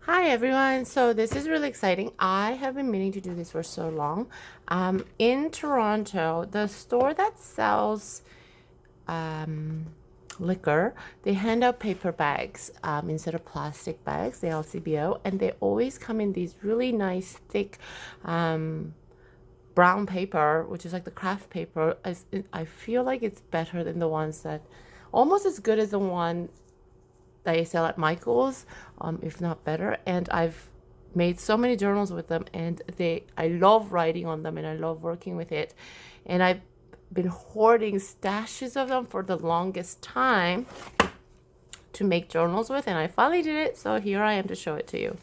Hi everyone. So this is really exciting. I have been meaning to do this for so long. In Toronto, the store that sells um, liquor, they hand out paper bags instead of plastic bags, the LCBO, and they always come in these really nice thick brown paper, which is like the craft paper. I feel like it's better than the ones that, almost as good as the one they sell at Michael's, if not better. And I've made so many journals with them, and I love writing on them, and I love working with it. And I've been hoarding stashes of them for the longest time to make journals with, and I finally did it. So here I am to show it to you.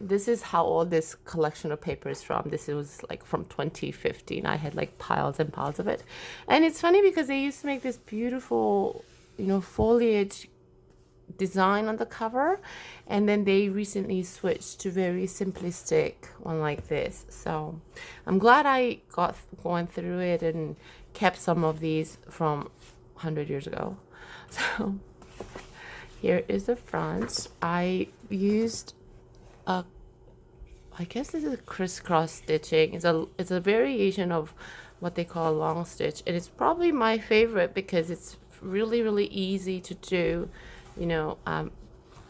This is how old this collection of paper is from. This was like from 2015. I had like piles and piles of it. And it's funny because they used to make this beautiful, foliage design on the cover, and then they recently switched to very simplistic one like this. So I'm glad I got going through it and kept some of these from 100 years ago. So here is the front. I used a, I guess this is a crisscross stitching. It's a variation of what they call a long stitch, and it's probably my favorite because it's really easy to do,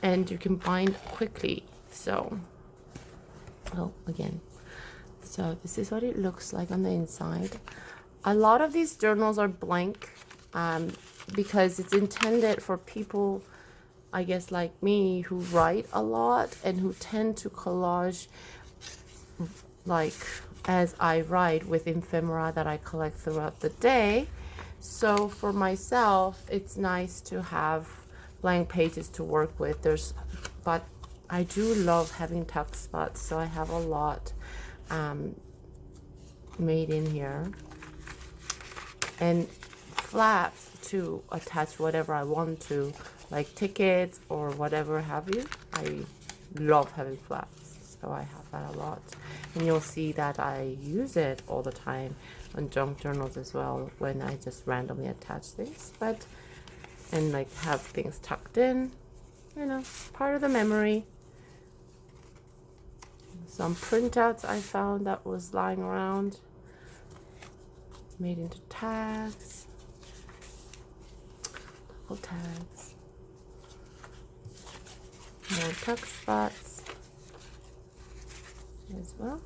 and you can bind quickly. So, again, so this is what it looks like on the inside. A lot of these journals are blank because it's intended for people, I guess, like me, who write a lot and who tend to collage like as I write with ephemera that I collect throughout the day. So for myself, it's nice to have blank pages to work with. But I do love having tuck spots, so I have a lot made in here, and flaps to attach whatever I want to, like tickets or whatever have you. I love having flaps, so I have that a lot, and you'll see that I use it all the time on junk journals as well, when I just randomly attach this, and like have things tucked in, part of the memory. Some printouts I found that was lying around, made into tags, double tags, more tuck spots as well.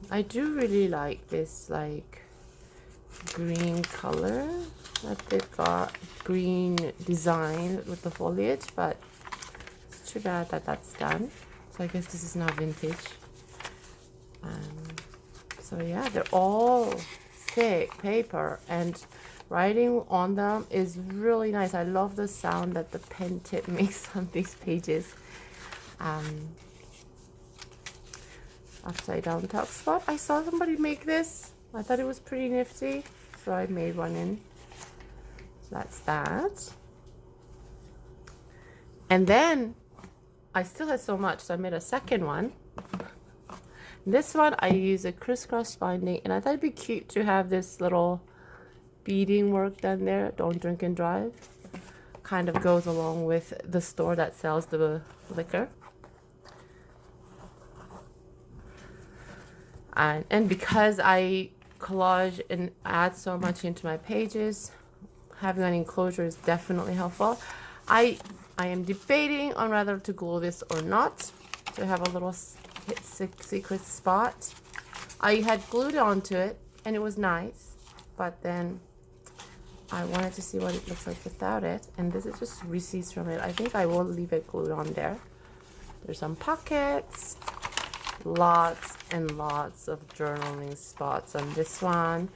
I do really like this like green color that they've got, green design with the foliage, but it's too bad that that's done. So I guess this is now vintage. So yeah, they're all thick paper, and writing on them is really nice. I love the sound that the pen tip makes on these pages. Upside down tuck spot. I saw somebody make this. I thought it was pretty nifty, so I made one in. So that's that. And then I still had so much, so I made a second one. This one I use a crisscross binding, and I thought it'd be cute to have this little beading work done there. Don't drink and drive. Kind of goes along with the store that sells the liquor. And because I collage and add so much into my pages, having an enclosure is definitely helpful. I am debating on whether to glue this or not, to have a little secret spot. I had glued onto it and it was nice, but then I wanted to see what it looks like without it, and this is just receipts from it. I think I will leave it glued on there. There's some pockets, lots and lots of journaling spots on this one.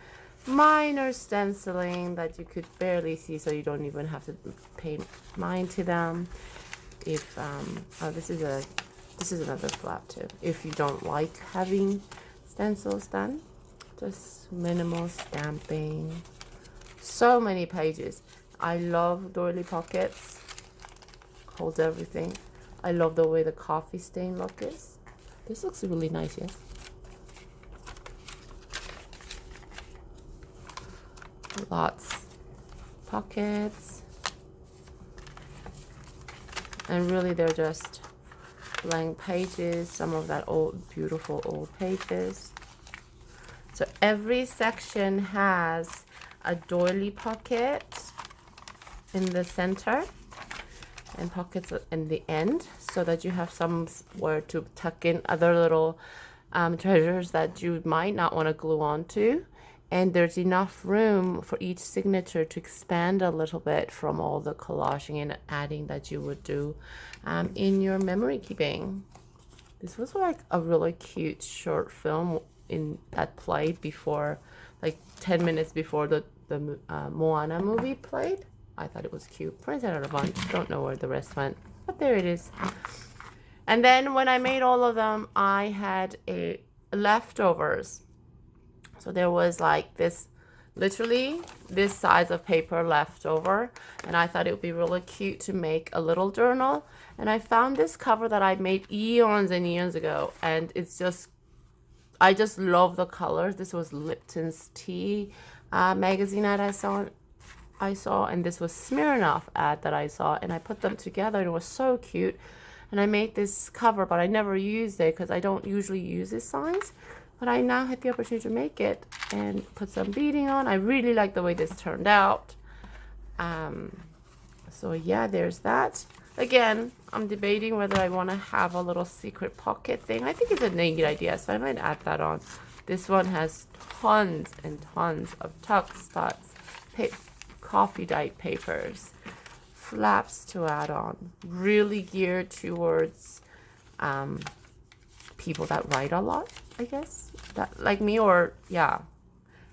Minor stenciling that you could barely see, so you don't even have to pay mind to them. If oh, this is another flap too. If you don't like having stencils done, just minimal stamping. So many pages. I love doily pockets. Holds everything. I love the way the coffee stain look is. This looks really nice, yes. Lots. Pockets. And really they're just blank pages, some of that old, beautiful old pages. So every section has a doily pocket in the center and pockets in the end, so that you have somewhere to tuck in other little treasures that you might not want to glue onto. And there's enough room for each signature to expand a little bit from all the collaging and adding that you would do in your memory keeping. This was like a really cute short film that played before, like 10 minutes before the Moana movie played. I thought it was cute. Printed out a bunch. Don't know where the rest went, but there it is. And then when I made all of them, I had leftovers. So there was like this, literally this size of paper left over, and I thought it would be really cute to make a little journal. And I found this cover that I made eons and eons ago, and it's just, I just love the colors. This was Lipton's tea magazine ad I saw, and this was Smirnoff ad that I saw, and I put them together and it was so cute. And I made this cover, but I never used it because I don't usually use this size. But I now had the opportunity to make it and put some beading on. I really like the way this turned out. So yeah, there's that. Again, I'm debating whether I want to have a little secret pocket thing. I think it's a neat idea, so I might add that on. This one has tons and tons of tucks, dots, coffee dyed papers, flaps to add on. Really geared towards people that write a lot, I guess, that like me, or yeah,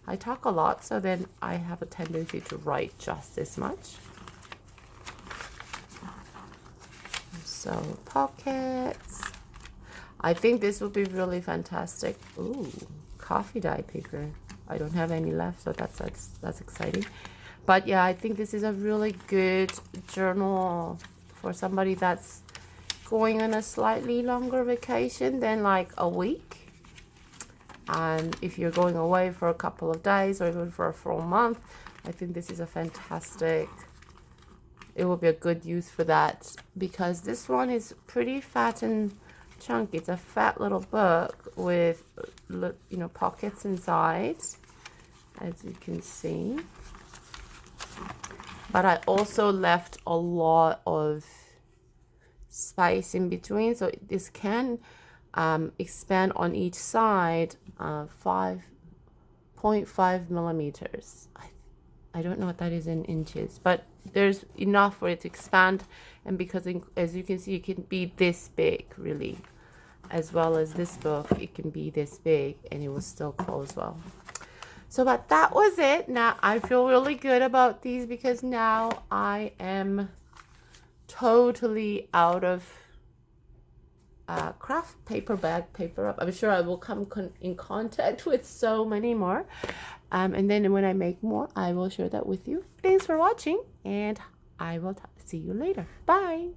I talk a lot, so then I have a tendency to write just as much. So pockets, I think this would be really fantastic. Ooh, coffee dye paper. I don't have any left, so that's exciting. But yeah, I think this is a really good journal for somebody that's going on a slightly longer vacation than like a week. And if you're going away for a couple of days or even for a full month, I think this is a fantastic, it will be a good use for that, because this one is pretty fat and chunky. It's a fat little book with, you know, pockets inside, as you can see. But I also left a lot of space in between, so this can expand on each side 5.5 millimeters. I don't know what that is in inches, but there's enough for it to expand. And because as you can see, it can be this big, really, as well as this book, it can be this big and it will still close well. So but that was it. Now I feel really good about these because now I am totally out of craft paper, bag paper. I'm sure I will come in contact with so many more, and then when I make more, I will share that with you. Thanks for watching, and I will see you later. Bye.